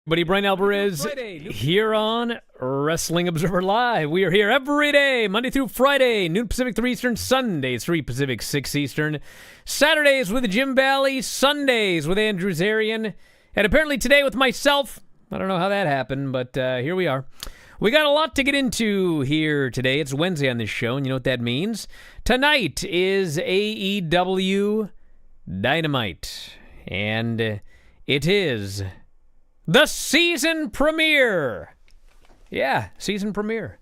Buddy Bryan Alvarez here on Wrestling Observer Live. We are here every day, Monday through Friday, noon Pacific, 3 Eastern, Sundays, 3 Pacific, 6 Eastern, Saturdays with Jim Valley, Sundays with Andrew Zarian, and apparently today with myself. I don't know how that happened, but here we are. We got a lot to get into here today. It's Wednesday on this show, and you know what that means. Tonight is AEW Dynamite, and it is the season premiere. Yeah, season premiere.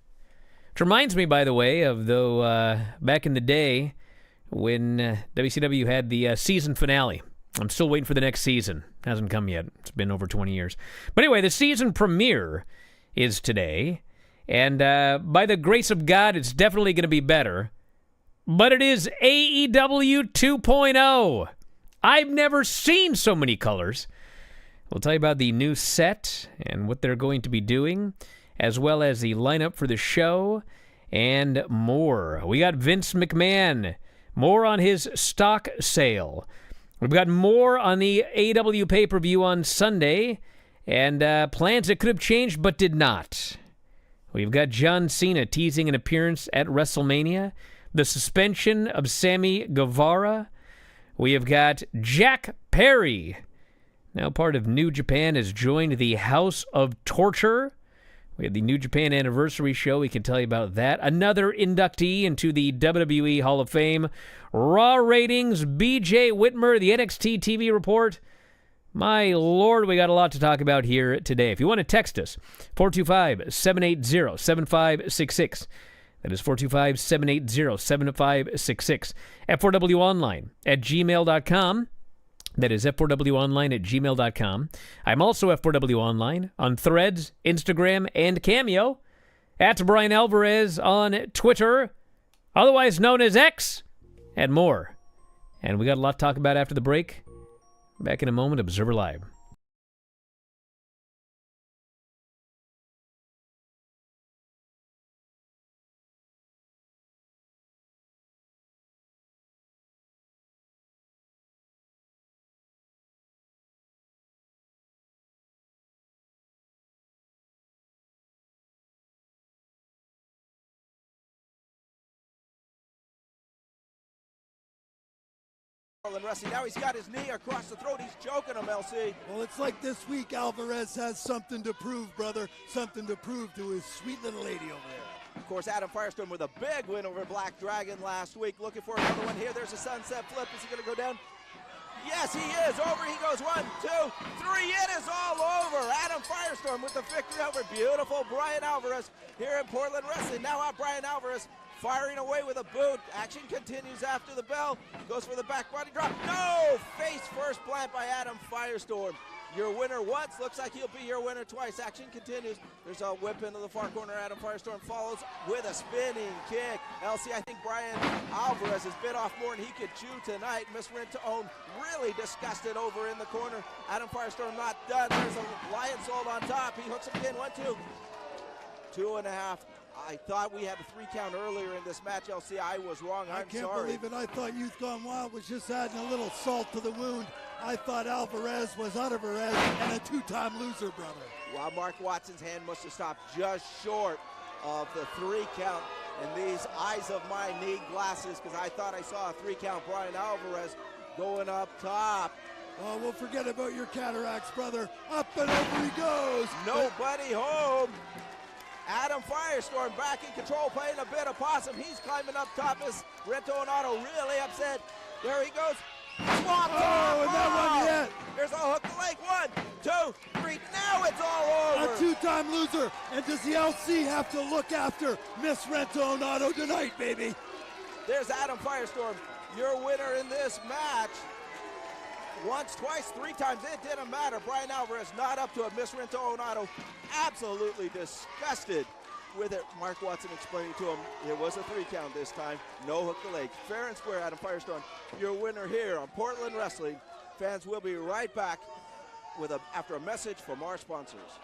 Which reminds me, by the way, of back in the day when WCW had the season finale. I'm still waiting for the next season. Hasn't come yet. It's been over 20 years. But anyway, the season premiere is today. And by the grace of God, it's definitely going to be better. But it is AEW 2.0. I've never seen so many colors. We'll tell you about the new set and what they're going to be doing, as well as the lineup for the show and more. We got Vince McMahon, more on his stock sale. We've got more on the AEW pay-per-view on Sunday, and plans that could have changed but did not. We've got John Cena teasing an appearance at WrestleMania, the suspension of Sammy Guevara. We have got Jack Perry, now part of New Japan, has joined the House of Torture. We have the New Japan Anniversary Show. We can tell you about that. Another inductee into the WWE Hall of Fame. Raw ratings, BJ Whitmer, the NXT TV report. My Lord, we got a lot to talk about here today. If you want to text us, 425-780-7566. That is 425-780-7566. F4WOnline at gmail.com. That is F4WOnline at gmail.com. I'm also F4W Online on Threads, Instagram, and Cameo. At Bryan Alvarez on Twitter, otherwise known as X, and more. And we got a lot to talk about after the break. Back in a moment, Observer Live. Wrestling. Now he's got his knee across the throat. He's choking him, LC. Well, it's like this week Alvarez has something to prove, brother. Something to prove to his sweet little lady over there. Of course, Adam Firestone with a big win over Black Dragon last week. Looking for another one here. There's a sunset flip. Is he going to go down? Yes, he is. Over he goes. 1, 2, 3. It is all over. Adam Firestorm with the victory over beautiful Bryan Alvarez here in Portland Wrestling. Now out Bryan Alvarez firing away with a boot. Action continues after the bell. Goes for the back body drop. No! Face first plant by Adam Firestorm. Your winner once. Looks like he'll be your winner twice. Action continues. There's a whip into the far corner. Adam Firestorm follows with a spinning kick. LC, I think Bryan Alvarez has bit off more than he could chew tonight. Miss Rentone really disgusted over in the corner. Adam Firestorm not done. There's a lion sold on top. He hooks him again. 1, 2. 2.5. I thought we had a 3 count earlier in this match, LC. I was wrong. I'm sorry. I can't believe it. I thought Youth Gone Wild was just adding a little salt to the wound. I thought Alvarez was Alvarez and a 2-time loser, brother. Well, Mark Watson's hand must have stopped just short of the 3 count. And these eyes of mine need glasses because I thought I saw a 3 count. Bryan Alvarez going up top. Oh, we'll forget about your cataracts, brother. Up and over he goes. Nobody home. Adam Firestorm back in control, playing a bit of possum. He's climbing up top. Is Rento and Otto really upset? There he goes. Swamp. Oh, and that one hit. There's a hook the leg. 1, 2, 3. Now it's all over. A 2-time loser. And does the LC have to look after Miss Rento and Otto tonight, baby? There's Adam Firestorm, your winner in this match. Once, twice, 3 times, it didn't matter. Bryan Alvarez not up to it. Miss Rento Onato absolutely disgusted with it. Mark Watson explaining to him it was a 3 count this time. No hook the leg. Fair and square, Adam Firestone, your winner here on Portland Wrestling. Fans will be right back with after a message from our sponsors.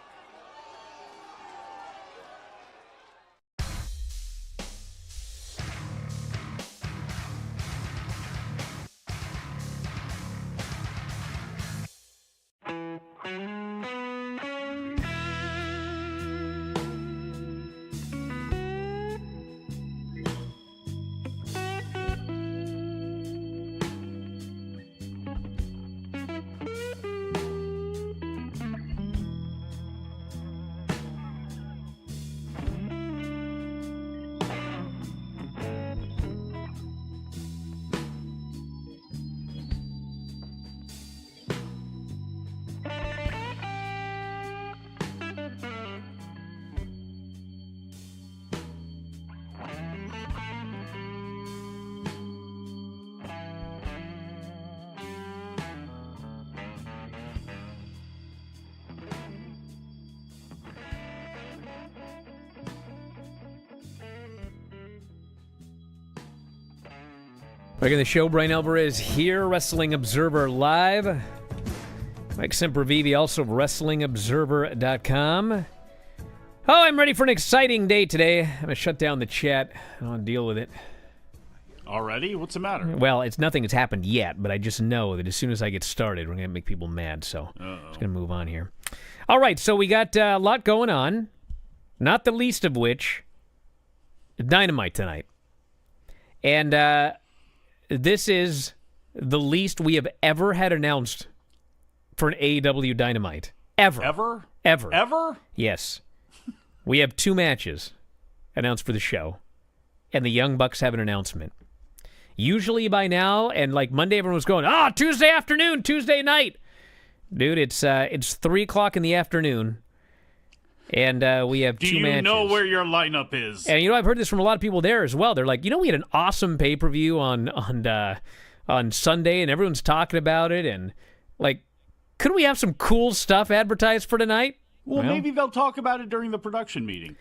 Back in the show, Bryan Alvarez here, Wrestling Observer Live. Mike Sempervive, also of WrestlingObserver.com. Oh, I'm ready for an exciting day today. I'm going to shut down the chat. I don't want to deal with it. Already? What's the matter? Well, nothing has happened yet, but I just know that as soon as I get started, we're going to make people mad, so I'm just going to move on here. All right, so we got a lot going on, not the least of which, Dynamite tonight. And this is the least we have ever had announced for an AEW Dynamite. Ever. Ever? Ever. Ever? Yes. We have 2 matches announced for the show, and the Young Bucks have an announcement. Usually by now, and like Monday, everyone was going, Tuesday afternoon, Tuesday night. Dude, it's 3 o'clock in the afternoon, and we have 2 matches. Do you know where your lineup is? And I've heard this from a lot of people there as well. They're like, we had an awesome pay-per-view on Sunday, and everyone's talking about it, and like, couldn't we have some cool stuff advertised for tonight? Well, maybe they'll talk about it during the production meeting.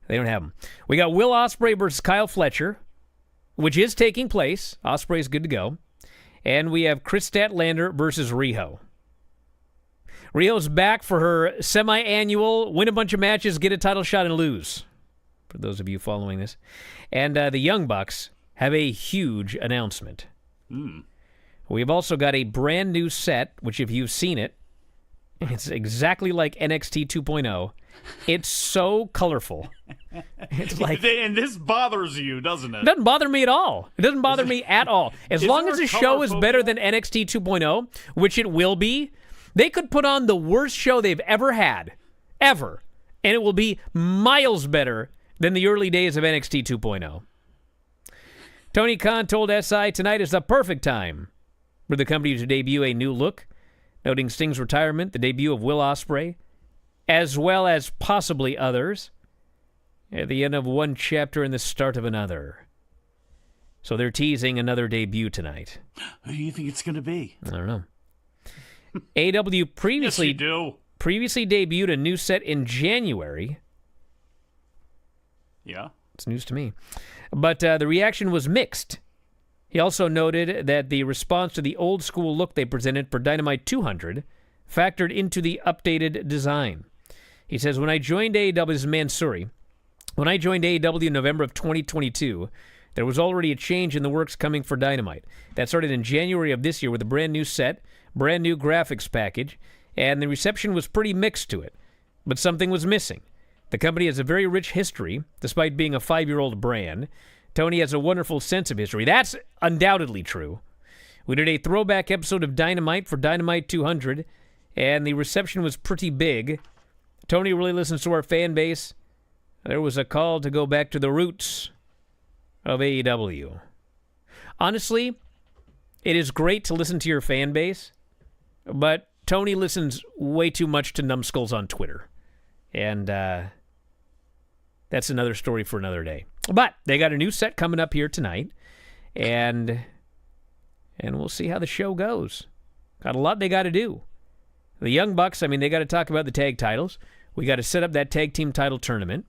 They don't have them. We got Will Ospreay versus Kyle Fletcher, which is taking place. Ospreay's good to go. And we have Chris Statlander versus Riho. Riho's back for her semi-annual win a bunch of matches, get a title shot, and lose, for those of you following this. And the Young Bucks have a huge announcement. We've also got a brand new set, which if you've seen it, it's exactly like NXT 2.0. It's so colorful. It's like, and this bothers you, doesn't it? It doesn't bother me at all. It doesn't bother me at all. As long as the show is better than NXT 2.0, which it will be, they could put on the worst show they've ever had, ever, and it will be miles better than the early days of NXT 2.0. Tony Khan told SI tonight is the perfect time for the company to debut a new look, noting Sting's retirement, the debut of Will Ospreay, as well as possibly others, at the end of one chapter and the start of another. So they're teasing another debut tonight. Who do you think it's going to be? I don't know. AW previously Yes, you do. Previously debuted a new set in January. Yeah. It's news to me. But the reaction was mixed. He also noted that the response to the old school look they presented for Dynamite 200 factored into the updated design. He says, when I joined AEW, this is Mansouri, when I joined AEW in November of 2022, there was already a change in the works coming for Dynamite. That started in January of this year with a brand new set, brand new graphics package, and the reception was pretty mixed to it. But something was missing. The company has a very rich history, despite being a 5-year-old brand. Tony has a wonderful sense of history. That's undoubtedly true. We did a throwback episode of Dynamite for Dynamite 200, and the reception was pretty big. Tony really listens to our fan base. There was a call to go back to the roots of AEW. Honestly, it is great to listen to your fan base, but Tony listens way too much to numbskulls on Twitter. And that's another story for another day. But they got a new set coming up here tonight, and we'll see how the show goes. Got a lot they got to do. The Young Bucks, they got to talk about the tag titles. We got to set up that tag team title tournament,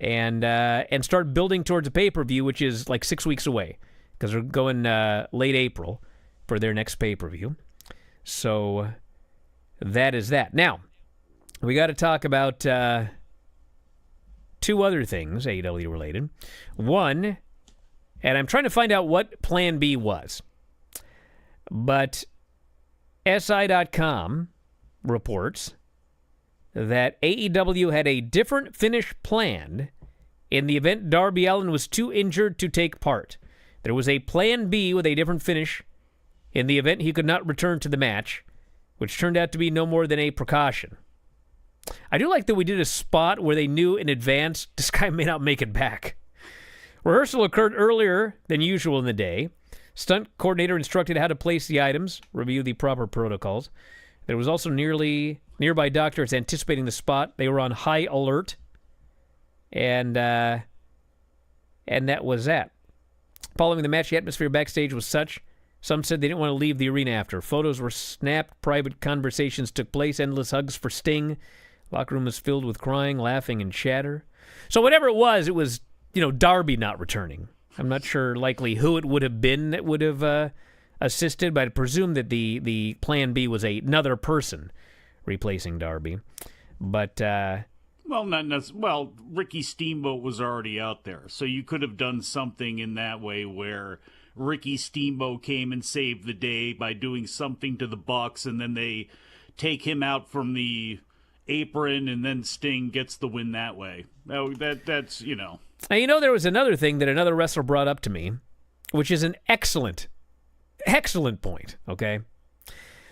and start building towards a pay-per-view, which is like 6 weeks away, because they're going late April for their next pay-per-view. So that is that. Now, we got to talk about 2 other things AEW related. One, and I'm trying to find out what Plan B was, but SI.com reports that AEW had a different finish planned in the event Darby Allin was too injured to take part. There was a Plan B with a different finish in the event he could not return to the match, which turned out to be no more than a precaution. I do like that we did a spot where they knew in advance this guy may not make it back. Rehearsal occurred earlier than usual in the day. Stunt coordinator instructed how to place the items, review the proper protocols. There was also nearby doctors anticipating the spot. They were on high alert. And that was that. Following the match, the atmosphere backstage was such. Some said they didn't want to leave the arena after. Photos were snapped, private conversations took place, endless hugs for Sting. Locker room was filled with crying, laughing, and chatter. So whatever it was, Darby not returning. I'm not sure likely who it would have been that would have assisted, but I presume that the plan B was another person replacing Darby. But Well, not necessarily. Well, Ricky Steamboat was already out there, so you could have done something in that way where Ricky Steamboat came and saved the day by doing something to the Bucks, and then they take him out from the apron, and then Sting gets the win that way. That's you know. Now, there was another thing that another wrestler brought up to me, which is an excellent point, okay?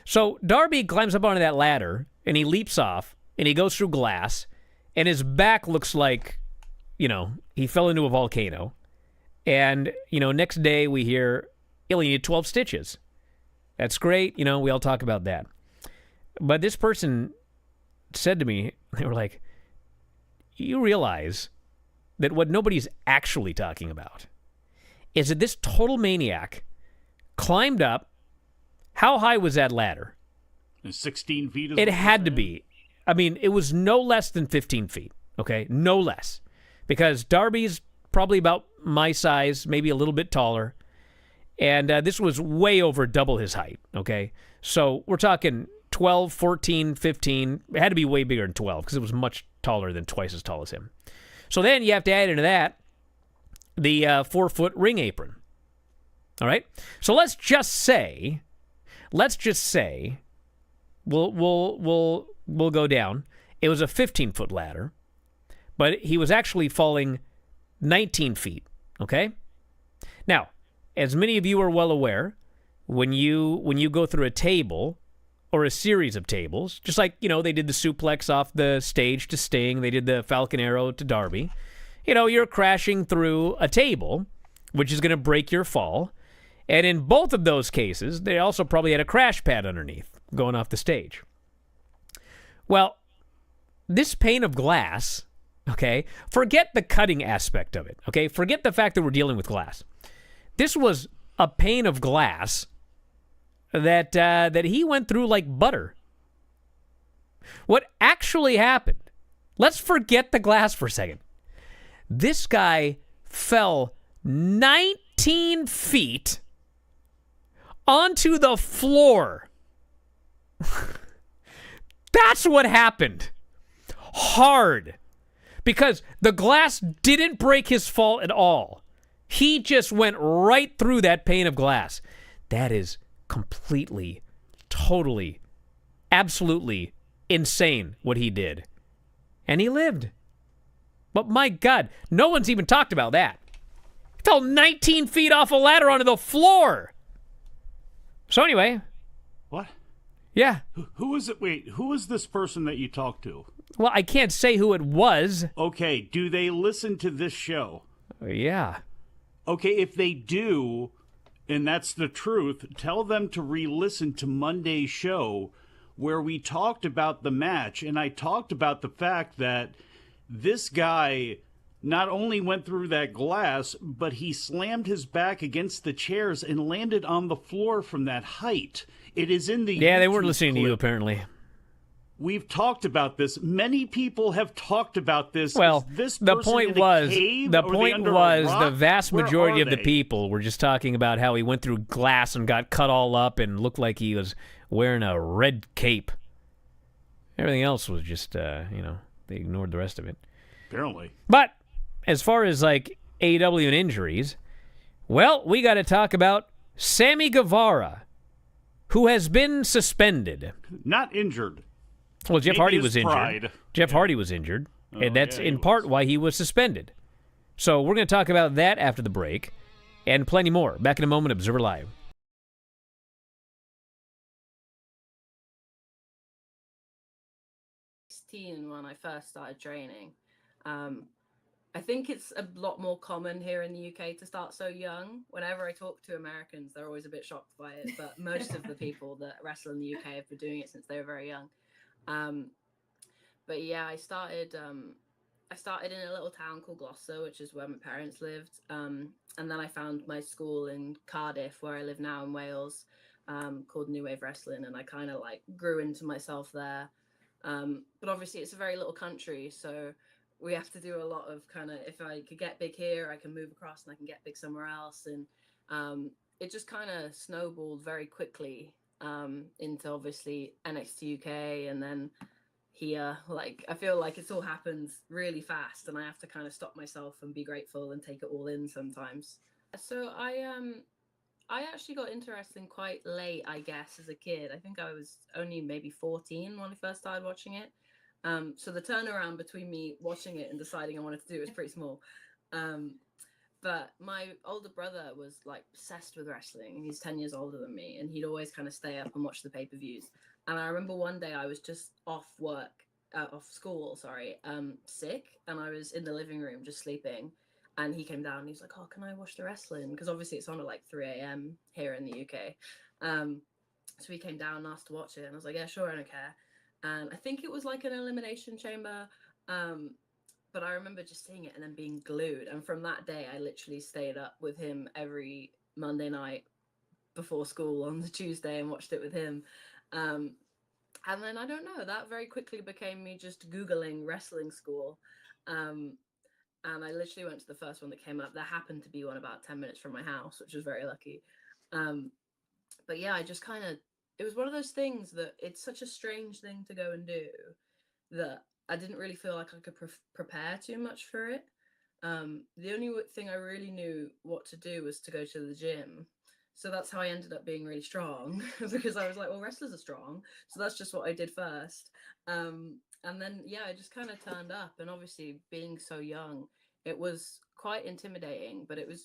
So Darby climbs up onto that ladder, and he leaps off, and he goes through glass, and his back looks like, he fell into a volcano. And, next day we hear, he needed 12 stitches. That's great, we all talk about that. But this person said to me, they were like, you realize that what nobody's actually talking about is that this total maniac climbed up. How high was that ladder? 16 feet? It had to be. I mean, it was no less than 15 feet, okay? No less. Because Darby's probably about my size, maybe a little bit taller. And this was way over double his height, okay? So we're talking 12, 14, 15. It had to be way bigger than 12 because it was much taller than twice as tall as him. So then you have to add into that the 4-foot ring apron. All right? So let's just say we'll go down. It was a 15-foot ladder, but he was actually falling 19 feet, okay? Now, as many of you are well aware, when you go through a table or a series of tables, just like, they did the suplex off the stage to Sting, they did the Falcon Arrow to Darby, you're crashing through a table, which is going to break your fall. And in both of those cases, they also probably had a crash pad underneath going off the stage. Well, this pane of glass, okay, forget the cutting aspect of it, okay? Forget the fact that we're dealing with glass. This was a pane of glass that he went through like butter. What actually happened, let's forget the glass for a second. This guy fell 19 feet onto the floor. That's what happened. Hard. Because the glass didn't break his fall at all. He just went right through that pane of glass. That is completely, totally, absolutely insane what he did. And he lived. But my God, no one's even talked about that. He fell 19 feet off a ladder onto the floor. So anyway. What? Yeah. Who is it? Wait, who is this person that you talked to? Well, I can't say who it was. Okay, do they listen to this show? Yeah. Okay, if they do, and that's the truth, tell them to re-listen to Monday's show where we talked about the match, and I talked about the fact that this guy not only went through that glass, but he slammed his back against the chairs and landed on the floor from that height. It is in the Yeah, they weren't YouTube listening clip. to you, apparently. We've talked about this. Many people have talked about this. Well, Is this the person point in a was, cave? the Are they point under a was, rock? the vast Where majority are of the they? people were just talking about how he went through glass and got cut all up and looked like he was wearing a red cape. Everything else was just, they ignored the rest of it. Apparently. But as far as like AEW and injuries, well, we got to talk about Sammy Guevara, who has been suspended. Not injured. Well, Jeff Maybe Hardy his was injured. pride. Jeff Hardy was injured, and that's yeah, he in part why he was suspended. So we're going to talk about that after the break, and plenty more. Back in a moment, Observer Live. 16 when I first started training. I think it's a lot more common here in the UK to start so young. Whenever I talk to Americans, they're always a bit shocked by it, but most of the people that wrestle in the UK have been doing it since they were very young. But yeah, I started in a little town called Gloucester, which is where my parents lived. And then I found my school in Cardiff, where I live now in Wales, called New Wave Wrestling, and I kind of like grew into myself there. But obviously it's a very little country, so we have to do a lot of kind of, if I could get big here, I can move across and I can get big somewhere else. And it just kind of snowballed very quickly into obviously NXT UK, and then here. Like, I feel like it's all happens really fast, and I have to kind of stop myself and be grateful and take it all in sometimes. So I actually got into wrestling quite late, I guess, as a kid. I think I was only maybe 14 when I first started watching it. So the turnaround between me watching it and deciding I wanted to do it was pretty small. But my older brother was like obsessed with wrestling. He's 10 years older than me, and he'd always kind of stay up and watch the pay-per-views. And I remember one day I was just off school, sick, and I was in the living room just sleeping. And he came down and he's like, "Oh, can I watch the wrestling?" Because obviously it's on at like 3 a.m. here in the UK. So he came down and asked to watch it. And I was like, "Yeah, sure, I don't care." And I think it was like an elimination chamber. But I remember just seeing it and then being glued. And from that day, I literally stayed up with him every Monday night before school on the Tuesday and watched it with him. And then, I don't know, that very quickly became me just Googling wrestling school. And I literally went to the first one that came up. There happened to be one about 10 minutes from my house, which was very lucky. But yeah, I just kind of, it was one of those things that it's such a strange thing to go and do that I didn't really feel like I could prepare too much for it. The only thing I really knew what to do was to go to the gym. So that's how I ended up being really strong, because I was like, well, wrestlers are strong. So that's just what I did first. And then, yeah, I just kind of turned up. And obviously, being so young, it was quite intimidating, but it was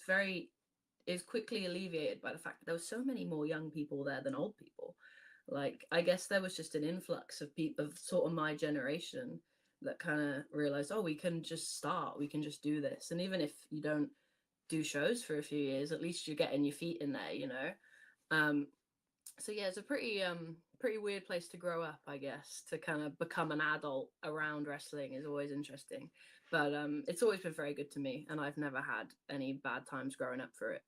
quickly alleviated by the fact that there were so many more young people there than old people. Like, I guess there was just an influx of people of sort of my generation that kind of realized, oh, we can just start, we can just do this. And even if you don't do shows for a few years, at least you're getting your feet in there, you know? So yeah, it's a pretty weird place to grow up, I guess. To kind of become an adult around wrestling is always interesting. But it's always been very good to me, and I've never had any bad times growing up for it.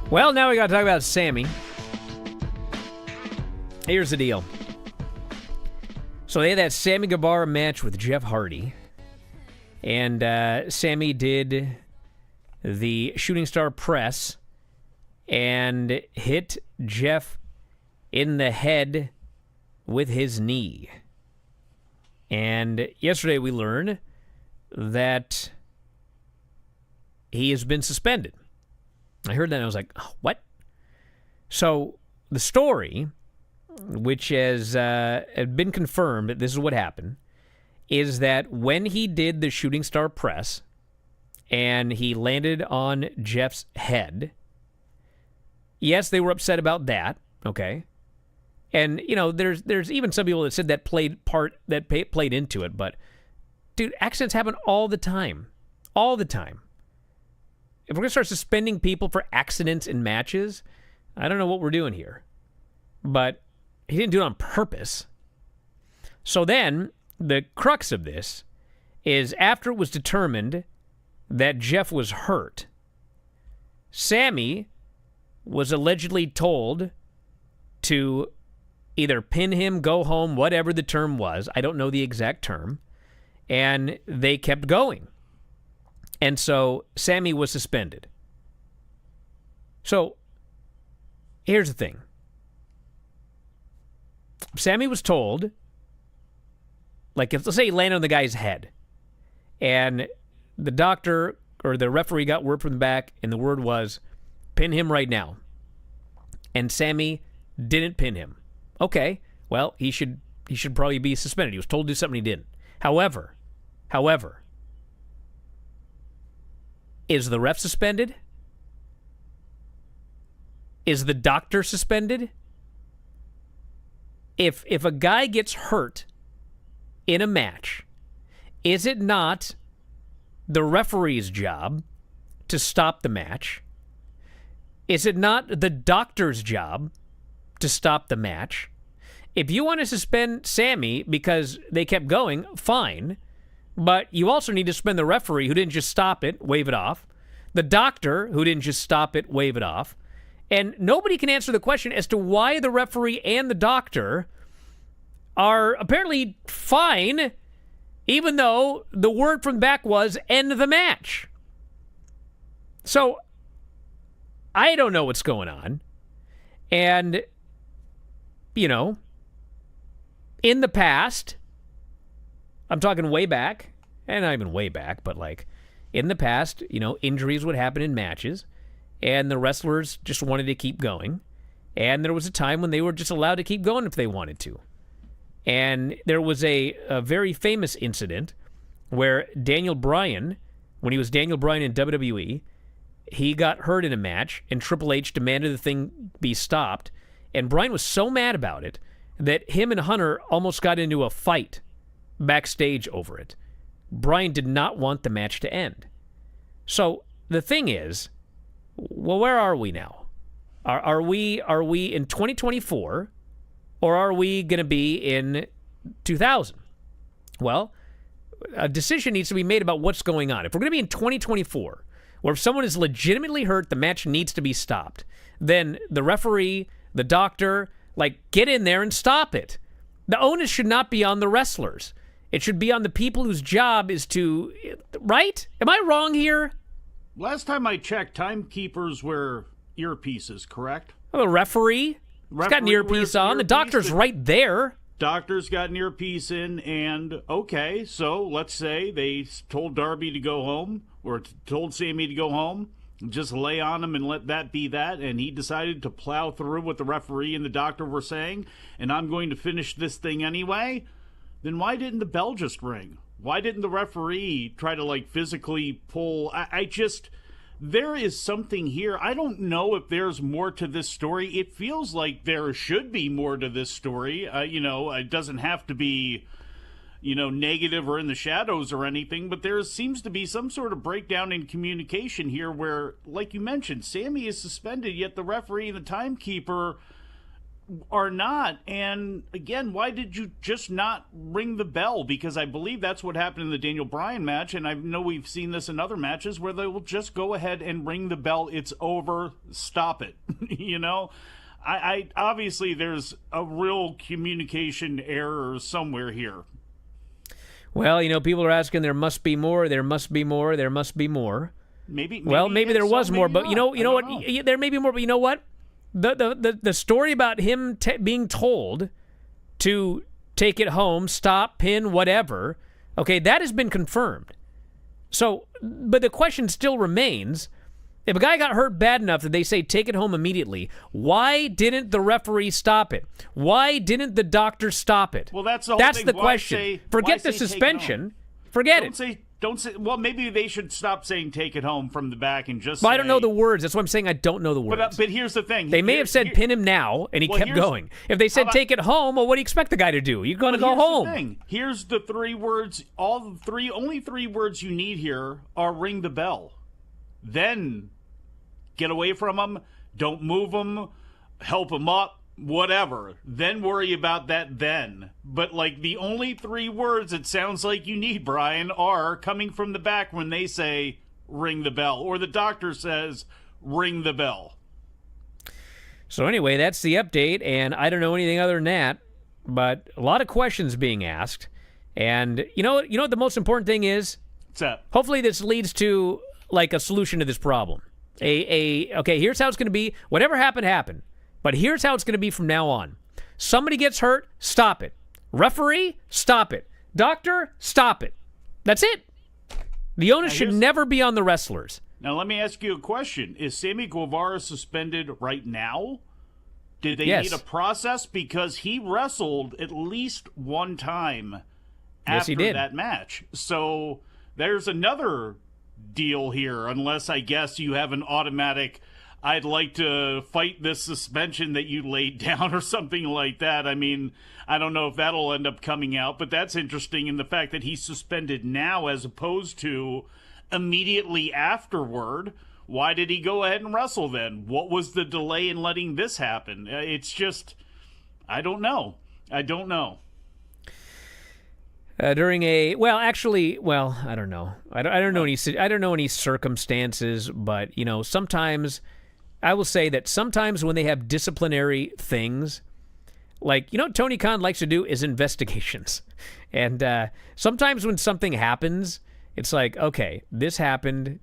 Well, now we got to talk about Sammy. Here's the deal. So they had that Sammy Guevara match with Jeff Hardy. And Sammy did the shooting star press and hit Jeff in the head with his knee. And yesterday we learned that he has been suspended. I heard that and I was like, oh, what? So the story, which has been confirmed that this is what happened, is that when he did the shooting star press and he landed on Jeff's head, yes, they were upset about that, okay? And, you know, there's even some people that said that played into it, but, dude, accidents happen all the time. All the time. If we're going to start suspending people for accidents in matches, I don't know what we're doing here. But he didn't do it on purpose. So then, the crux of this is after it was determined that Jeff was hurt, Sammy was allegedly told to either pin him, go home, whatever the term was. I don't know the exact term. And they kept going. And so Sammy was suspended. So here's the thing. Sammy was told, like, let's say he landed on the guy's head, and the doctor or the referee got word from the back, and the word was, pin him right now. And Sammy didn't pin him. Okay, well, he should probably be suspended. He was told to do something he didn't. However, Is the ref suspended? Is the doctor suspended? If a guy gets hurt in a match, is it not the referee's job to stop the match? Is it not the doctor's job to stop the match? If you want to suspend Sammy because they kept going, fine. But you also need to suspend the referee who didn't just stop it, wave it off. The doctor who didn't just stop it, wave it off. And nobody can answer the question as to why the referee and the doctor are apparently fine, even though the word from back was end the match. So, I don't know what's going on. And, you know, in the past, I'm talking way back, and not even way back, but like in the past, you know, injuries would happen in matches, and the wrestlers just wanted to keep going. And there was a time when they were just allowed to keep going if they wanted to. And there was a very famous incident where Daniel Bryan, when he was Daniel Bryan in WWE, he got hurt in a match, and Triple H demanded the thing be stopped. And Bryan was so mad about it that him and Hunter almost got into a fight backstage over it. Bryan did not want the match to end. So the thing is, well, where are we now? Are we in 2024, or are we going to be in 2000? Well, a decision needs to be made about what's going on. If we're going to be in 2024, where if someone is legitimately hurt, the match needs to be stopped, then the referee, the doctor, like, get in there and stop it. The onus should not be on the wrestlers. It should be on the people whose job is to, right? Am I wrong here? Last time I checked, timekeepers wear earpieces, correct? Oh, the referee? He's got an earpiece on. The doctor's right there. Doctor's got an earpiece in, and okay, so let's say they told Darby to go home, or told Sammy to go home, just lay on him and let that be that, and he decided to plow through what the referee and the doctor were saying, and I'm going to finish this thing anyway. Then why didn't the bell just ring? Why didn't the referee try to, like, physically pull? There is something here. I don't know if there's more to this story. It feels like there should be more to this story. It doesn't have to be, negative or in the shadows or anything, but there seems to be some sort of breakdown in communication here where, like you mentioned, Sammy is suspended, yet the referee and the timekeeper are not. And again, why did you just not ring the bell? Because I believe that's what happened in the Daniel Bryan match, and I know we've seen this in other matches where they will just go ahead and ring the bell. It's over. Stop it. I obviously there's a real communication error somewhere here. Well, people are asking, there must be more, there must be more, there must be more. Maybe there was more, but you know what? There may be more, but you know what? The story about him being told to take it home, stop, pin, whatever, okay, that has been confirmed. So, but the question still remains, if a guy got hurt bad enough that they say take it home immediately, why didn't the referee stop it? Why didn't the doctor stop it? Well, that's the whole thing. That's the question. Forget the suspension. Forget it. Don't say. Well, maybe they should stop saying "take it home" from the back and just. Well, say, I don't know the words. That's why I'm saying I don't know the words. But here's the thing. They may have said "pin him now," and he kept going. If they said "take it home," well, what do you expect the guy to do? You're going to go home. The thing. Here's the three words. Only three words you need here are ring the bell. Then get away from him. Don't move him. Help him up. Whatever. Then worry about that then. But, like, the only three words it sounds like you need, Brian, are coming from the back when they say, ring the bell. Or the doctor says, ring the bell. So anyway, that's the update, and I don't know anything other than that. But a lot of questions being asked. And you know what the most important thing is? What's that? Hopefully this leads to, like, a solution to this problem. Okay, here's how it's going to be. Whatever happened. But here's how it's going to be from now on. Somebody gets hurt, stop it. Referee, stop it. Doctor, stop it. That's it. The onus should never be on the wrestlers. Now, let me ask you a question. Is Sammy Guevara suspended right now? Did they need a process? Because he wrestled at least one time after that match. So there's another deal here, unless I guess you have an automatic, I'd like to fight this suspension that you laid down or something like that. I mean, I don't know if that'll end up coming out, but that's interesting in the fact that he's suspended now as opposed to immediately afterward. Why did he go ahead and wrestle then? What was the delay in letting this happen? It's just, I don't know. I don't know. I don't know. I don't know any circumstances, but sometimes I will say that sometimes when they have disciplinary things, like what Tony Khan likes to do is investigations, and sometimes when something happens, it's like, okay, this happened.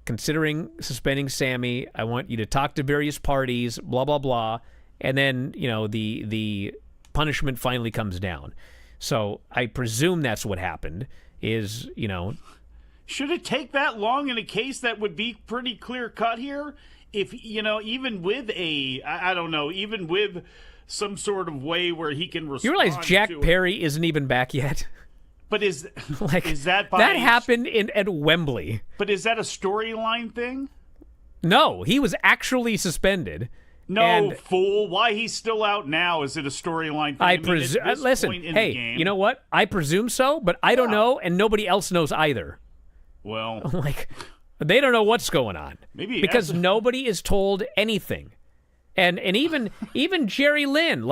Considering suspending Sammy, I want you to talk to various parties, blah blah blah, and then the punishment finally comes down. So I presume that's what happened. Should it take that long in a case that would be pretty clear cut here? If even with even with some sort of way where he can respond. You realize Jack Perry isn't even back yet? But is that that happened at Wembley? But is that a storyline thing? No, he was actually suspended. No, fool. Why he's still out now? Is it a storyline thing? Listen, hey, you know what? I presume so, but I don't know, and nobody else knows either. Well, they don't know what's going on. Maybe because nobody is told anything. And even Jerry Lynn,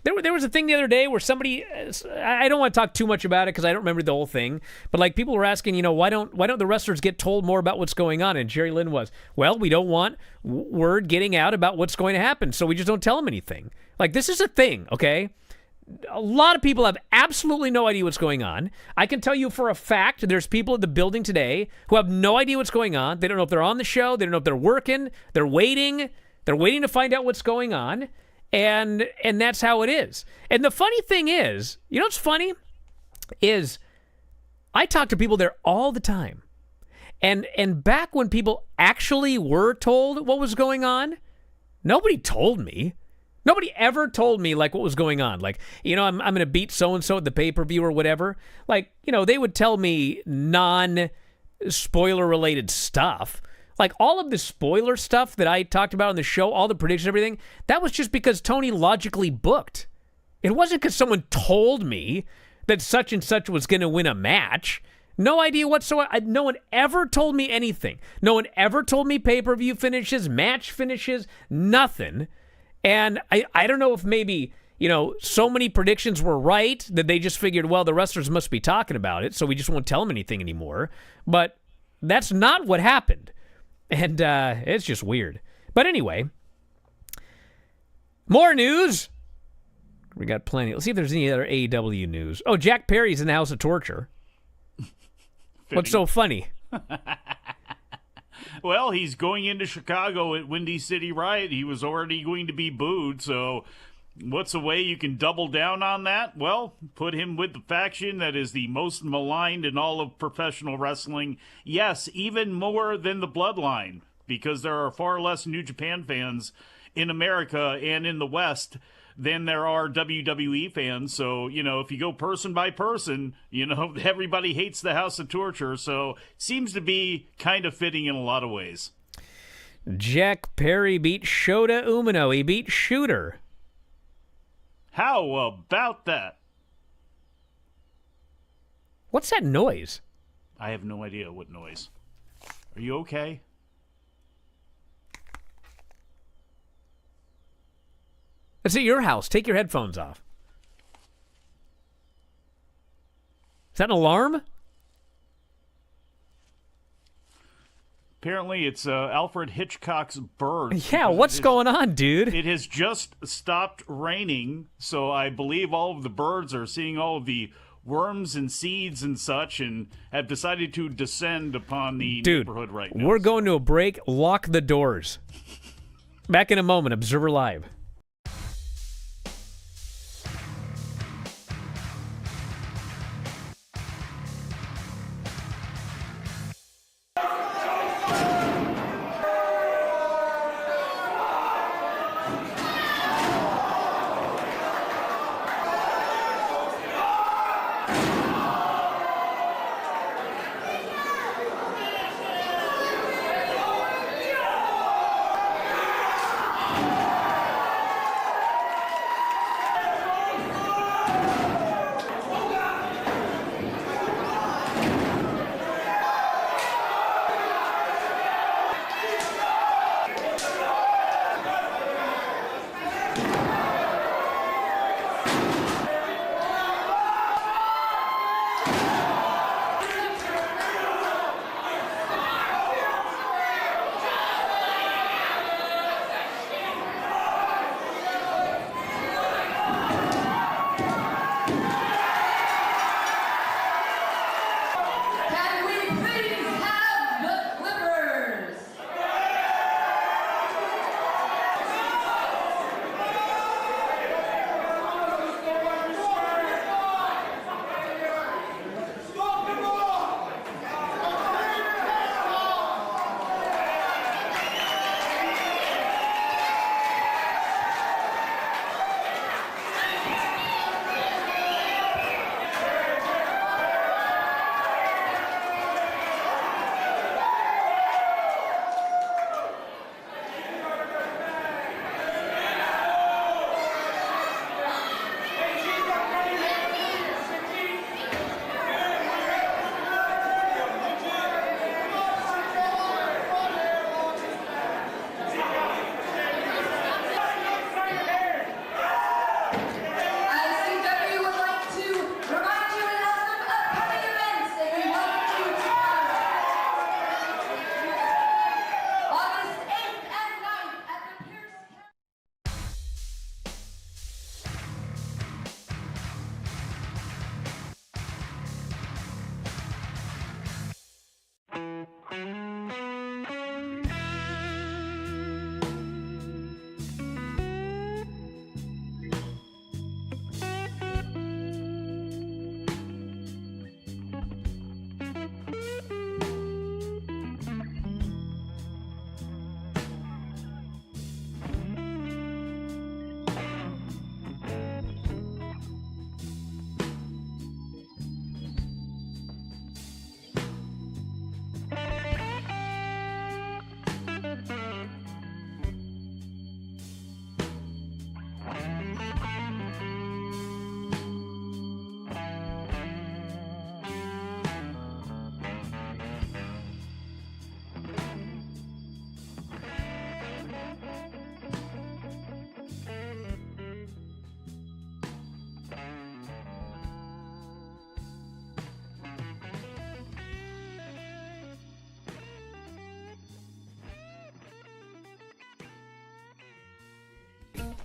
there was a thing the other day where somebody, I don't want to talk too much about it because I don't remember the whole thing, but people were asking, why don't the wrestlers get told more about what's going on? And Jerry Lynn was, well, we don't want word getting out about what's going to happen, so we just don't tell them anything. This is a thing, okay? A lot of people have absolutely no idea what's going on. I can tell you for a fact there's people at the building today who have no idea what's going on. They don't know if they're on the show. They don't know if they're working. They're waiting. They're waiting to find out what's going on, and that's how it is. And the funny thing is, what's funny is I talk to people there all the time. And back when people actually were told what was going on, nobody told me. Nobody ever told me what was going on. I'm going to beat so-and-so at the pay-per-view or whatever. They would tell me non-spoiler related stuff. All of the spoiler stuff that I talked about on the show, all the predictions, everything, that was just because Tony logically booked. It wasn't because someone told me that such and such was going to win a match. No idea whatsoever. No one ever told me anything. No one ever told me pay-per-view finishes, match finishes, nothing. And I don't know if maybe, so many predictions were right that they just figured, well, the wrestlers must be talking about it, so we just won't tell them anything anymore. But that's not what happened. And it's just weird. But anyway, more news. We got plenty. Let's see if there's any other AEW news. Oh, Jack Perry's in the House of Torture. What's so funny? Well, he's going into Chicago at Windy City Riot. He was already going to be booed, so what's a way you can double down on that? Well, put him with the faction that is the most maligned in all of professional wrestling. Yes, even more than the Bloodline, because there are far less New Japan fans in America and in the West than there are WWE fans. So, if you go person by person, everybody hates the House of Torture. So, it seems to be kind of fitting in a lot of ways. Jack Perry beat Shota Umino. He beat Shooter. How about that? What's that noise? I have no idea what noise. Are you okay? It's at your house. Take your headphones off. Is that an alarm? Apparently, it's Alfred Hitchcock's bird. Yeah, what's going on, dude? It has just stopped raining, so I believe all of the birds are seeing all of the worms and seeds and such and have decided to descend upon the neighborhood right now. We're going to a break. Lock the doors. Back in a moment. Observer Live.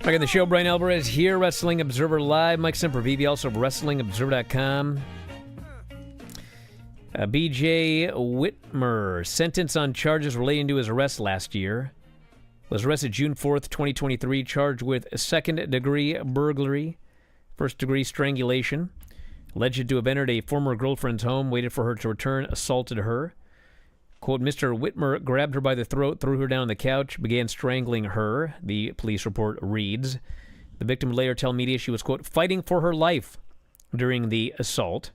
Back on the show, Bryan Alvarez here, Wrestling Observer Live. Mike Sempervive, also of WrestlingObserver.com. B.J. Whitmer, sentenced on charges relating to his arrest last year. Was arrested June 4th, 2023, charged with second-degree burglary, first-degree strangulation, alleged to have entered a former girlfriend's home, waited for her to return, assaulted her. Quote, Mr. Whitmer grabbed her by the throat, threw her down on the couch, began strangling her, the police report reads. The victim would later tell media she was, quote, fighting for her life during the assault.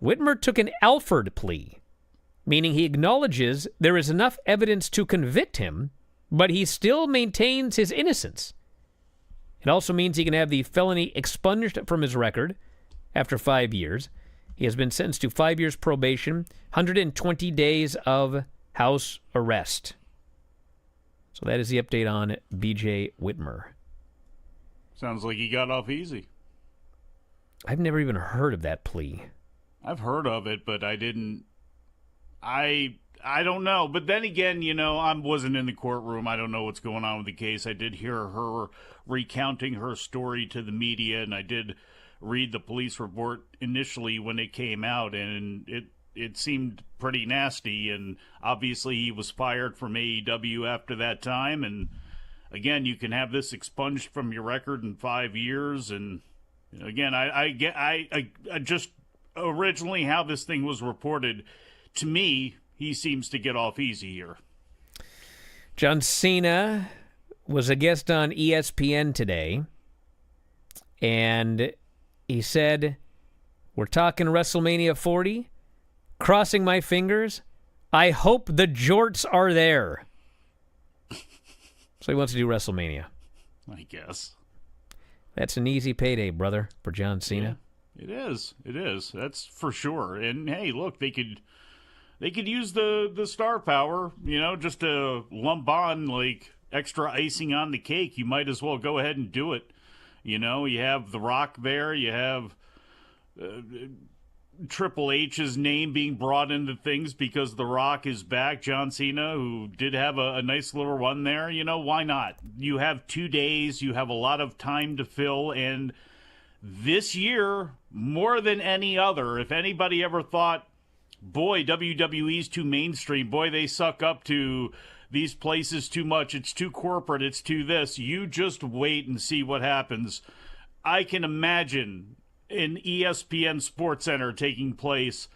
Whitmer took an Alford plea, meaning he acknowledges there is enough evidence to convict him, but he still maintains his innocence. It also means he can have the felony expunged from his record after 5 years. He has been sentenced to 5 years probation, 120 days of house arrest. So that is the update on B.J. Whitmer. Sounds like he got off easy. I've never even heard of that plea. I've heard of it, but I didn't. I don't know. But then again, I wasn't in the courtroom. I don't know what's going on with the case. I did hear her recounting her story to the media, and I did read the police report initially when it came out, and it seemed pretty nasty. And obviously, he was fired from AEW after that time. And again, you can have this expunged from your record in 5 years. And again, I just. Originally, how this thing was reported, to me, he seems to get off easy here. John Cena was a guest on ESPN today, and he said, we're talking WrestleMania 40, crossing my fingers, I hope the jorts are there. So he wants to do WrestleMania. I guess. That's an easy payday, brother, for John Cena. Yeah. It is. That's for sure. And hey, look, they could use the star power, just to lump on like extra icing on the cake. You might as well go ahead and do it. You have The Rock there. You have Triple H's name being brought into things because The Rock is back. John Cena, who did have a nice little run there. Why not? You have 2 days. You have a lot of time to fill, and this year, more than any other, if anybody ever thought, boy, WWE's too mainstream, boy, they suck up to these places too much, it's too corporate, it's too this, you just wait and see what happens. I can imagine an ESPN Sports Center taking place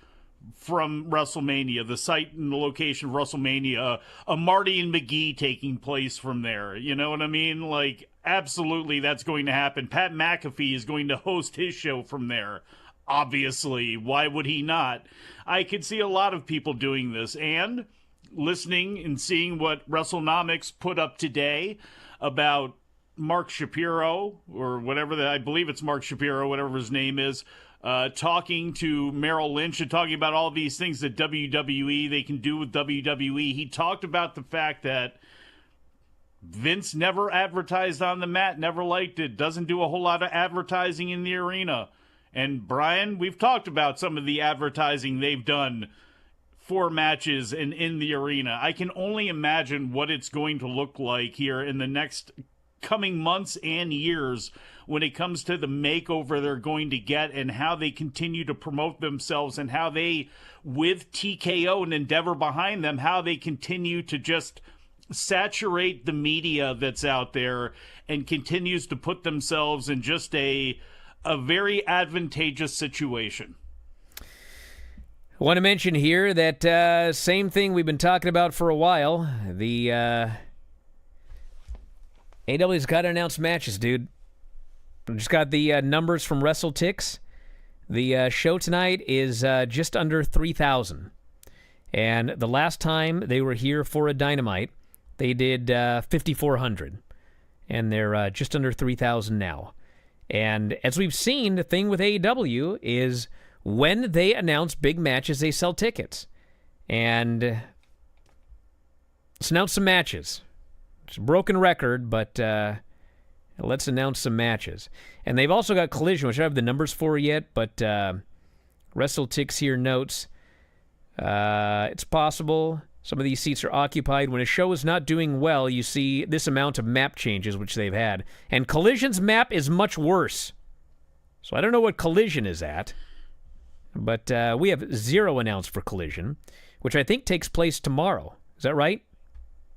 from WrestleMania, the site and the location of WrestleMania, a Marty and McGee taking place from there. You know what I mean? Like, absolutely that's going to happen. Pat McAfee is going to host his show from there. Obviously, why would he not? I could see a lot of people doing this, and listening and seeing what WrestleNomics put up today about Mark Shapiro, or whatever I believe it's Mark Shapiro, whatever his name is, talking to Merrill Lynch and talking about all these things that WWE, they can do with WWE. He talked about the fact that Vince never advertised on the mat, never liked it, doesn't do a whole lot of advertising in the arena. And Brian, we've talked about some of the advertising they've done for matches and in the arena. I can only imagine what it's going to look like here in the next coming months and years when it comes to the makeover they're going to get and how they continue to promote themselves and how they, with TKO and Endeavor behind them, how they continue to just saturate the media that's out there and continues to put themselves in just a very advantageous situation. I want to mention here that same thing we've been talking about for a while. The AEW's got to announce matches, dude. We just got the numbers from WrestleTix. The show tonight is just under 3,000. And the last time they were here for a Dynamite, they did 5,400. And they're just under 3,000 now. And as we've seen, the thing with AEW is when they announce big matches, they sell tickets. And let's announce some matches. It's a broken record, but let's announce some matches. And they've also got Collision, which I don't have the numbers for yet, but WrestleTix here notes it's possible Some of these seats are occupied. When a show is not doing well, you see this amount of map changes, which they've had. And Collision's map is much worse. So I don't know what Collision is at. But we have 0 announced for Collision, which I think takes place tomorrow. Is that right?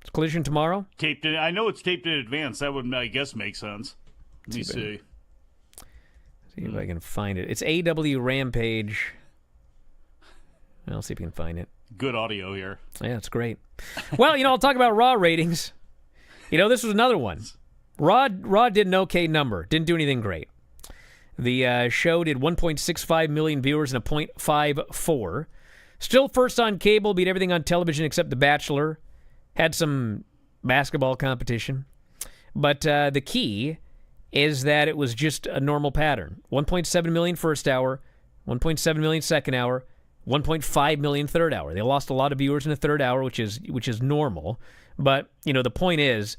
Is Collision tomorrow? Taped in, I know it's taped in advance. That would, I guess, make sense. Let me see. See if I can find it. It's AW Rampage. I'll see if we can find it. Good audio here. Yeah, it's great. Well, I'll talk about Raw ratings. This was another one. Raw did an okay number. Didn't do anything great. The show did 1.65 million viewers and a .54. Still first on cable, beat everything on television except The Bachelor. Had some basketball competition. But the key is that it was just a normal pattern. 1.7 million first hour, 1.7 million second hour, 1.5 million third hour. They lost a lot of viewers in the third hour, which is normal. But, the point is,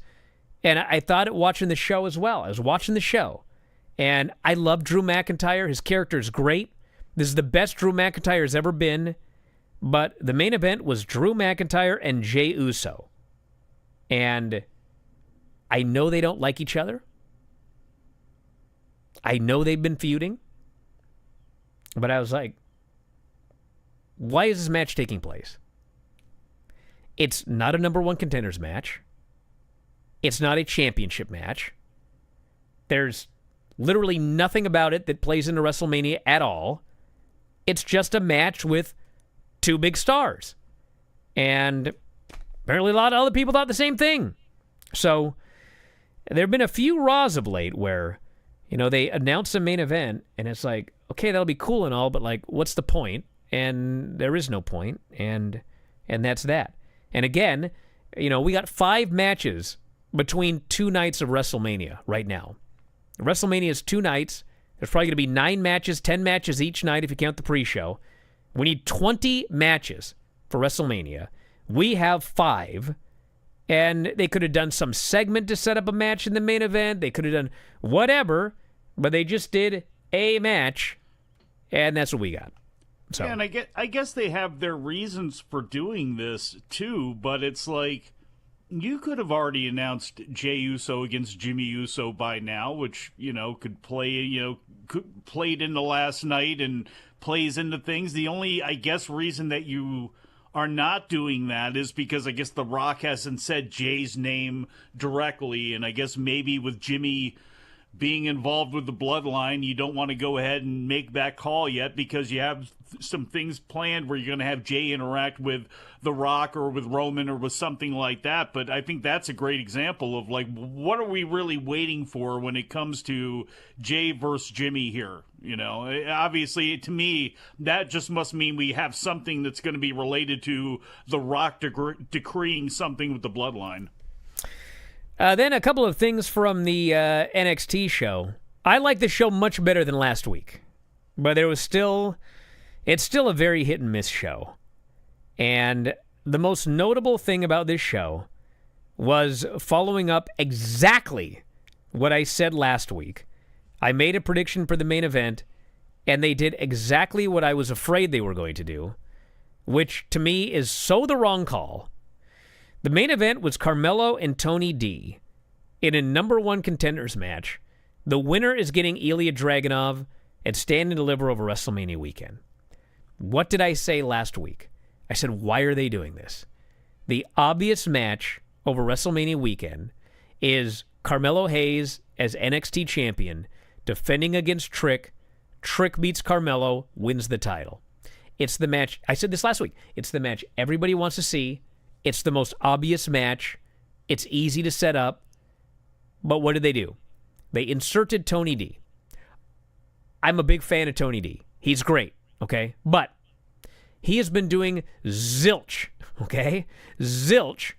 and I thought it watching the show as well. I was watching the show, and I love Drew McIntyre. His character is great. This is the best Drew McIntyre has ever been. But the main event was Drew McIntyre and Jey Uso. And I know they don't like each other. I know they've been feuding. But I was like, why is this match taking place? It's not a number one contenders match. It's not a championship match. There's literally nothing about it that plays into WrestleMania at all. It's just a match with 2 big stars. And apparently a lot of other people thought the same thing. So there have been a few Raws of late where, they announce a main event and it's like, okay, that'll be cool and all, but like, what's the point? And there is no point, and that's that. And again, we got 5 matches between 2 nights of WrestleMania right now. WrestleMania is 2 nights. There's probably going to be 9 matches, 10 matches each night if you count the pre-show. We need 20 matches for WrestleMania. We have 5, and they could have done some segment to set up a match in the main event. They could have done whatever, but they just did a match, and that's what we got. So. Yeah, and I guess they have their reasons for doing this too, but it's like you could have already announced Jey Uso against Jimmy Uso by now, which could play played into last night and plays into things. The only reason that you are not doing that is because I guess The Rock hasn't said Jay's name directly, and I guess maybe with Jimmy being involved with the bloodline, you don't want to go ahead and make that call yet because you have some things planned where you're going to have Jay interact with The Rock or with Roman or with something like that. But I think that's a great example of like, what are we really waiting for when it comes to Jay versus Jimmy here? Obviously to me, that just must mean we have something that's going to be related to The Rock decreeing something with the bloodline. Then a couple of things from the NXT show. I like the show much better than last week, but it's still a very hit and miss show. And the most notable thing about this show was following up exactly what I said last week. I made a prediction for the main event, and they did exactly what I was afraid they were going to do, which to me is so the wrong call. The main event was Carmelo and Tony D in a number one contenders match. The winner is getting Ilya Dragunov and Stand and Deliver over WrestleMania weekend. What did I say last week? I said, why are they doing this? The obvious match over WrestleMania weekend is Carmelo Hayes as NXT champion defending against Trick. Trick beats Carmelo, wins the title. It's the match. I said this last week. It's the match everybody wants to see. It's the most obvious match. It's easy to set up. But what did they do? They inserted Tony D. I'm a big fan of Tony D. He's great, okay? But he has been doing zilch, okay? Zilch.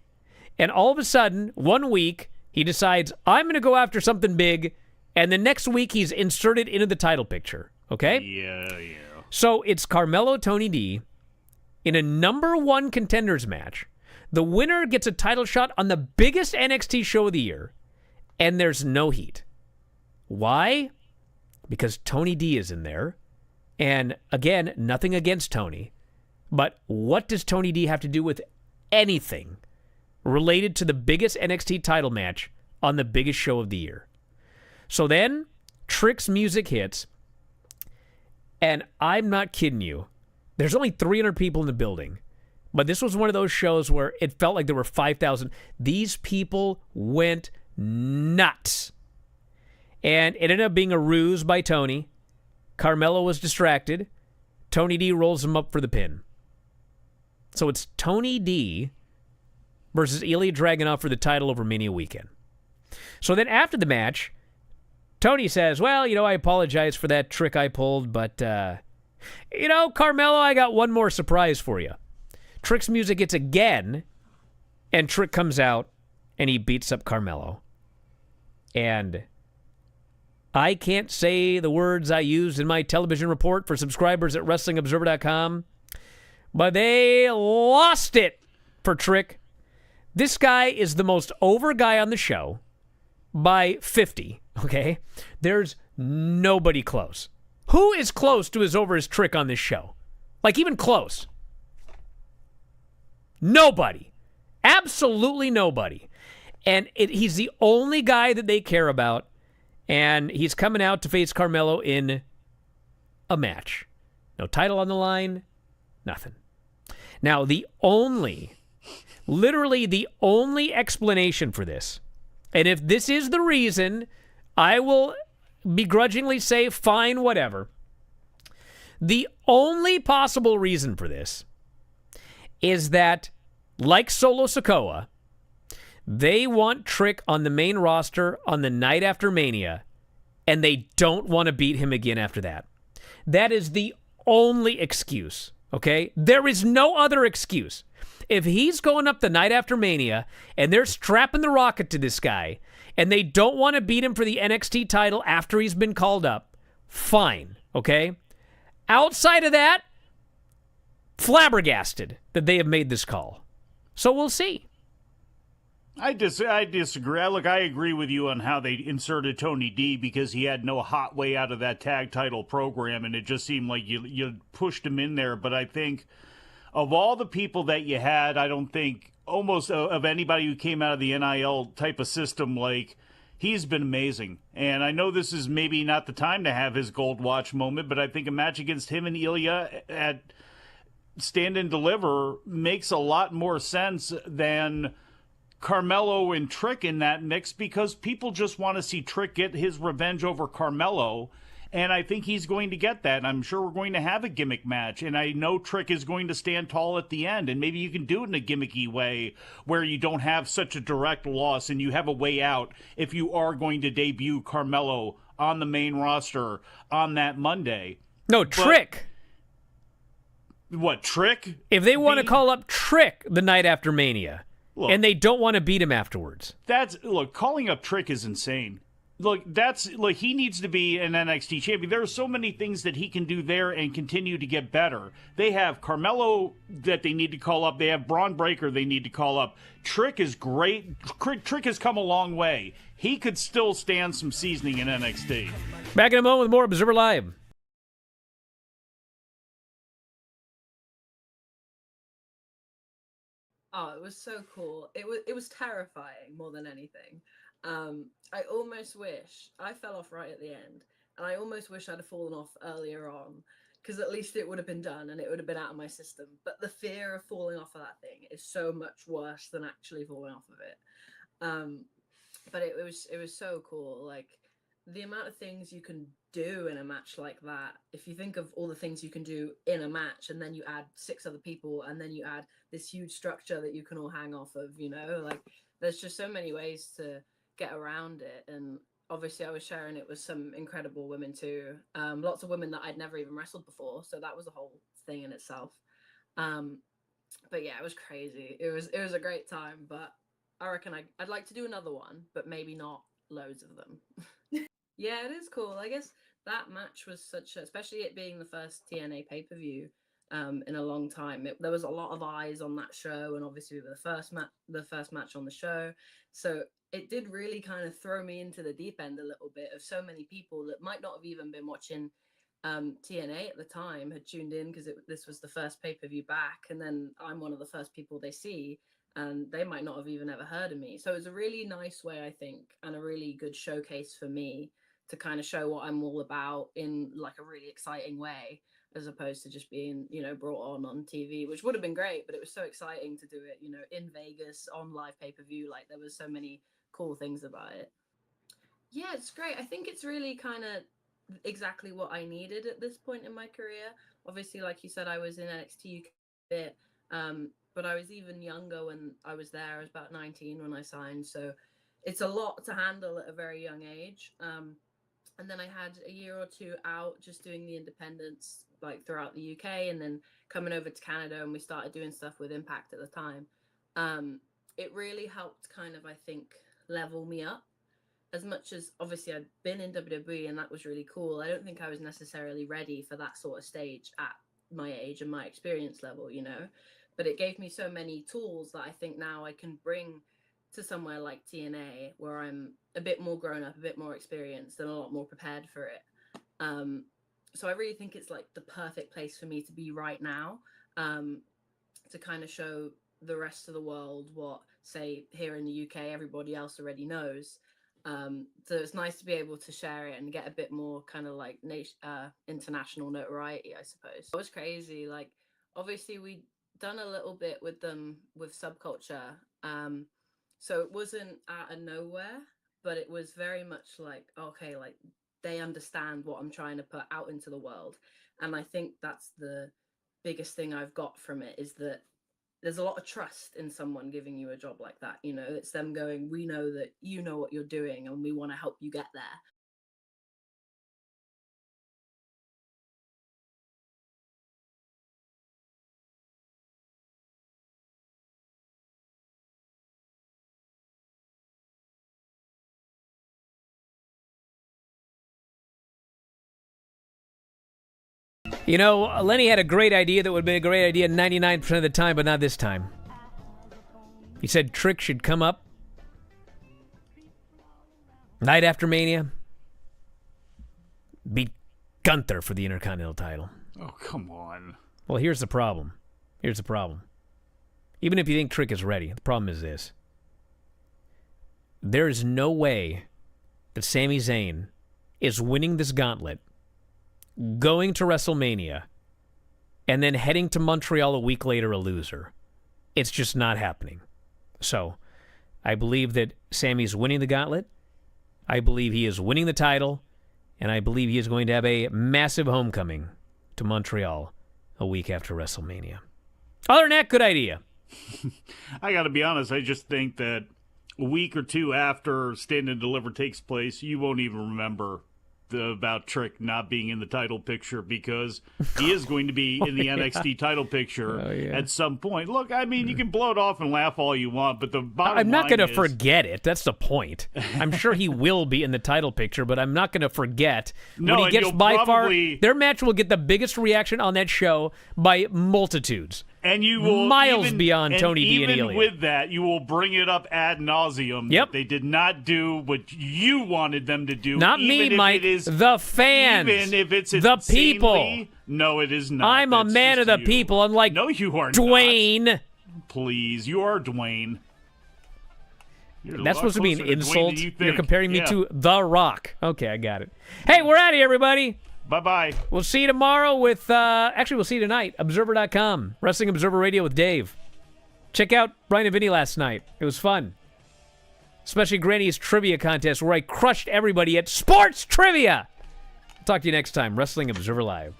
And all of a sudden, one week, he decides, I'm going to go after something big, and the next week he's inserted into the title picture, okay? Yeah. So it's Carmelo Tony D in a number one contenders match. The winner gets a title shot on the biggest NXT show of the year, and there's no heat. Why? Because Tony D is in there. And again, nothing against Tony. But what does Tony D have to do with anything related to the biggest NXT title match on the biggest show of the year. So then Trick's music hits, and I'm not kidding you. There's only 300 people in the building, but this was one of those shows where it felt like there were 5,000. These people went nuts. And it ended up being a ruse by Tony. Carmelo was distracted. Tony D rolls him up for the pin. So it's Tony D versus Ilya Dragunov for the title over Mania weekend. So then after the match, Tony says, well, I apologize for that trick I pulled, but, Carmelo, I got one more surprise for you. Trick's music hits again, and Trick comes out, and he beats up Carmelo. And I can't say the words I used in my television report for subscribers at WrestlingObserver.com, but they lost it for Trick. This guy is the most over guy on the show by 50, okay? There's nobody close. Who is close to as over as Trick on this show? Like, even close. Nobody. Absolutely nobody. And he's the only guy that they care about, and he's coming out to face Carmelo in a match. No title on the line, nothing. Now, literally the only explanation for this, and if this is the reason, I will begrudgingly say, fine, whatever. The only possible reason for this is that, like Solo Sikoa, they want Trick on the main roster on the night after Mania, and they don't want to beat him again after that. That is the only excuse, okay? There is no other excuse. If he's going up the night after Mania, and they're strapping the rocket to this guy, and they don't want to beat him for the NXT title after he's been called up, fine, okay? Outside of that, flabbergasted that they have made this call. So we'll see. I disagree. Look, I agree with you on how they inserted Tony D because he had no hot way out of that tag title program, and it just seemed like you pushed him in there. But I think of all the people that you had, I don't think almost of anybody who came out of the NIL type of system, like, he's been amazing. And I know this is maybe not the time to have his gold watch moment, but I think a match against him and Ilya at Stand and Deliver makes a lot more sense than Carmelo and Trick in that mix, because people just want to see Trick get his revenge over Carmelo, and I think he's going to get that. And I'm sure we're going to have a gimmick match, and I know Trick is going to stand tall at the end, and maybe you can do it in a gimmicky way where you don't have such a direct loss and you have a way out if you are going to debut Carmelo on the main roster on that Monday. No, Trick. What, Trick? If they want to call up Trick the night after Mania, look, and they don't want to beat him afterwards. Calling up Trick is insane. He needs to be an NXT champion. There are so many things that he can do there and continue to get better. They have Carmelo that they need to call up. They have Braun Breaker they need to call up. Trick is great. Trick has come a long way. He could still stand some seasoning in NXT. Back in a moment with more Observer Live. Oh, it was so cool. It was terrifying more than anything. I almost wish I fell off right at the end, and I almost wish I'd have fallen off earlier on, because at least it would have been done and it would have been out of my system. But the fear of falling off of that thing is so much worse than actually falling off of it. But it was so cool. Like, the amount of things you can do in a match like that, if you think of all the things you can do in a match, and then you add 6 other people, and then you add this huge structure that you can all hang off of, like, there's just so many ways to get around it. And obviously I was sharing it with some incredible women too, lots of women that I'd never even wrestled before, so that was a whole thing in itself. But yeah, it was crazy. It was a great time, but I reckon I'd like to do another one, but maybe not loads of them. Yeah, it is cool. I guess that match was especially it being the first TNA pay-per-view in a long time. There was a lot of eyes on that show, and obviously the first match on the show. So it did really kind of throw me into the deep end a little bit of so many people that might not have even been watching TNA at the time had tuned in because this was the first pay-per-view back, and then I'm one of the first people they see, and they might not have even ever heard of me. So it was a really nice way, I think, and a really good showcase for me to kind of show what I'm all about in like a really exciting way, as opposed to just being, brought on TV, which would have been great, but it was so exciting to do it, in Vegas on live pay-per-view. Like, there was so many cool things about it. Yeah, it's great. I think it's really kind of exactly what I needed at this point in my career. Obviously, like you said, I was in NXT UK a bit, but I was even younger when I was there. I was about 19 when I signed, so it's a lot to handle at a very young age. And then I had a year or two out just doing the independents like throughout the UK, and then coming over to Canada, and we started doing stuff with Impact at the time. It really helped kind of, I think, level me up. As much as obviously I'd been in WWE and that was really cool, I don't think I was necessarily ready for that sort of stage at my age and my experience level, but it gave me so many tools that I think now I can bring to somewhere like TNA, where I'm a bit more grown up, a bit more experienced, and a lot more prepared for it. So I really think it's like the perfect place for me to be right now, to kind of show the rest of the world what, say, here in the UK, everybody else already knows. So it's nice to be able to share it and get a bit more kind of like international notoriety, I suppose. It was crazy. Like, obviously we'd done a little bit with them with Subculture. So it wasn't out of nowhere, but it was very much like, okay, like they understand what I'm trying to put out into the world. And I think that's the biggest thing I've got from it, is that there's a lot of trust in someone giving you a job like that. It's them going, we know that you know what you're doing and we want to help you get there. Lenny had a great idea that would have been a great idea 99% of the time, but not this time. He said Trick should come up night after Mania, beat Gunther for the Intercontinental title. Oh, come on. Well, here's the problem. Even if you think Trick is ready, the problem is this. There is no way that Sami Zayn is winning this gauntlet, going to WrestleMania, and then heading to Montreal a week later a loser. It's just not happening. So, I believe that Sami's winning the gauntlet. I believe he is winning the title. And I believe he is going to have a massive homecoming to Montreal a week after WrestleMania. Other than that, good idea. I got to be honest, I just think that a week or two after Stand and Deliver takes place, you won't even remember about Trick not being in the title picture, because he is going to be in the NXT title picture at some point. Look, I mean, you can blow it off and laugh all you want, but the bottom I'm not going to forget it. That's the point. I'm sure he will be in the title picture, but I'm not going to forget when he gets by far. Their match will get the biggest reaction on that show by multitudes. And you will miles beyond Tony D and Even Elia. with that, you will bring it up ad nauseum. Yep. They did not do what you wanted them to do. Not me, Mike. The fans. Even if it's the people. No, it is not. I'm a man of the people, unlike no, you are Dwayne. Not. Please, you are Dwayne. That's supposed to be an insult. You're comparing me to The Rock. Okay, I got it. Hey, we're out of here, everybody. Bye-bye. We'll see you tomorrow with, actually, we'll see you tonight, Observer.com, Wrestling Observer Radio with Dave. Check out Brian and Vinny last night. It was fun. Especially Granny's trivia contest, where I crushed everybody at sports trivia. Talk to you next time, Wrestling Observer Live.